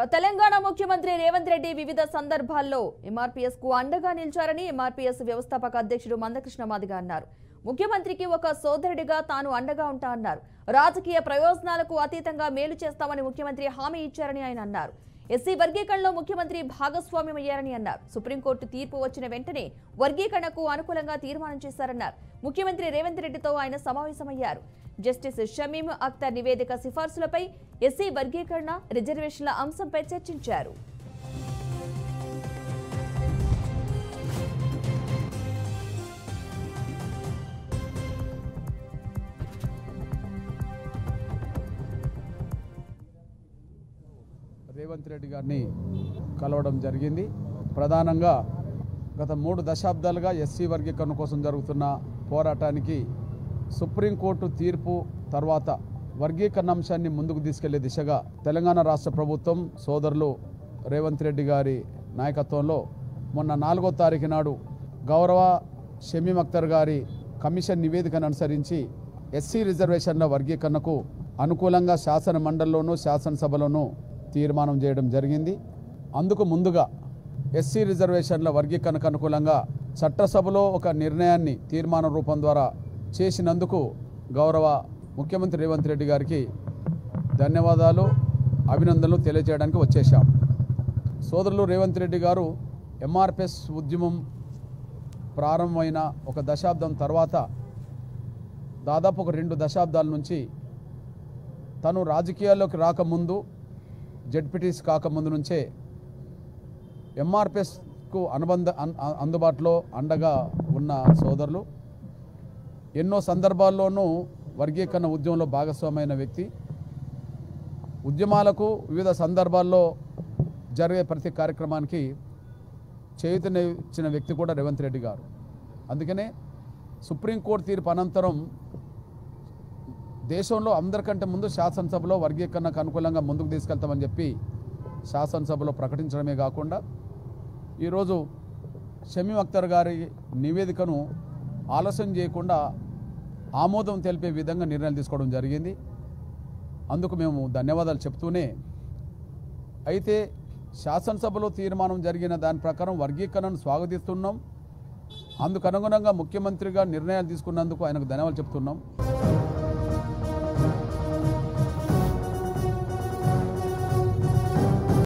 తెలంగాణ ముఖ్యమంత్రి రేవంత్ రెడ్డి వివిధ సందర్భాల్లో ఎంఆర్పీఎస్ కు అండగా నిలిచారని ఎంఆర్పీఎస్ వ్యవస్థాపక అధ్యక్షుడు మందకృష్ణ మాదిగ అన్నారు. ముఖ్యమంత్రికి ఒక సోదరుడిగా తాను అండగా ఉంటా అన్నారు. రాజకీయ ప్రయోజనాలకు అతీతంగా మేలు చేస్తామని ముఖ్యమంత్రి హామీ ఇచ్చారని ఆయన అన్నారు. ఎస్సీ వర్గీకరణలో ముఖ్యమంత్రి భాగస్వామ్యమయ్యారని అన్నారు. సుప్రీంకోర్టు తీర్పు వచ్చిన వెంటనే వర్గీకరణకు అనుకూలంగా తీర్మానం చేశారన్నారు. ముఖ్యమంత్రి రేవంత్ రెడ్డితో ఆయన సమావేశమయ్యారు. జస్టిస్ షమీం అఖ్తర్ నివేదిక సిఫార్సులపై, ఎస్సీ వర్గీకరణ, రిజర్వేషన్ల అంశంపై చర్చించారు. రేవంత్ రెడ్డి గారిని కలవడం జరిగింది. ప్రధానంగా గత 3 దశాబ్దాలుగా ఎస్సీ వర్గీకరణ కోసం జరుగుతున్న పోరాటానికి సుప్రీంకోర్టు తీర్పు తర్వాత వర్గీకరణ అంశాన్ని ముందుకు తీసుకెళ్లే దిశగా తెలంగాణ రాష్ట్ర ప్రభుత్వం సోదరులు రేవంత్ రెడ్డి గారి నాయకత్వంలో మొన్న 4వ తారీఖు నాడు గౌరవ షమీం అఖ్తర్ గారి కమిషన్ నివేదికను అనుసరించి ఎస్సీ రిజర్వేషన్ల వర్గీకరణకు అనుకూలంగా శాసన మండలిలోనూ శాసనసభలోనూ తీర్మానం చేయడం జరిగింది. అందుకు ముందుగా ఎస్సీ రిజర్వేషన్ల వర్గీకరణకు అనుకూలంగా చట్టసభలో ఒక నిర్ణయాన్ని తీర్మాన రూపం ద్వారా చేసినందుకు గౌరవ ముఖ్యమంత్రి రేవంత్ రెడ్డి గారికి ధన్యవాదాలు, అభినందనలు తెలియజేయడానికి వచ్చేశాం. సోదరులు రేవంత్ రెడ్డి గారు ఎంఆర్పిఎస్ ఉద్యమం ప్రారంభమైన ఒక దశాబ్దం తర్వాత దాదాపు ఒక 2 దశాబ్దాల నుంచి తను రాజకీయాల్లోకి రాకముందు, జెడ్పీటీసీ కాకముందు నుంచే ఎంఆర్పిఎస్కు అందుబాటులో అండగా ఉన్న సోదరులు. ఎన్నో సందర్భాల్లోనూ వర్గీకరణ ఉద్యమంలో భాగస్వామైన వ్యక్తి. ఉద్యమాలకు వివిధ సందర్భాల్లో జరిగే ప్రతి కార్యక్రమానికి చేయూతనిచ్చిన వ్యక్తి కూడా రేవంత్ రెడ్డి గారు. అందుకనే సుప్రీంకోర్టు తీర్పు అనంతరం దేశంలో అందరికంటే ముందు శాసనసభలో వర్గీకరణకు అనుకూలంగా ముందుకు తీసుకెళ్తామని చెప్పి శాసనసభలో ప్రకటించడమే కాకుండా ఈరోజు షమీం అఖ్తర్ గారి నివేదికను ఆలస్యం చేయకుండా ఆమోదం తెలిపే విధంగా నిర్ణయాలు తీసుకోవడం జరిగింది. అందుకు మేము ధన్యవాదాలు చెప్తూనే, అయితే శాసనసభలో తీర్మానం జరిగిన దాని ప్రకారం వర్గీకరణను స్వాగతిస్తున్నాం. అందుకు అనుగుణంగా ముఖ్యమంత్రిగా నిర్ణయాలు తీసుకున్నందుకు ఆయనకు ధన్యవాదాలు చెప్తున్నాం.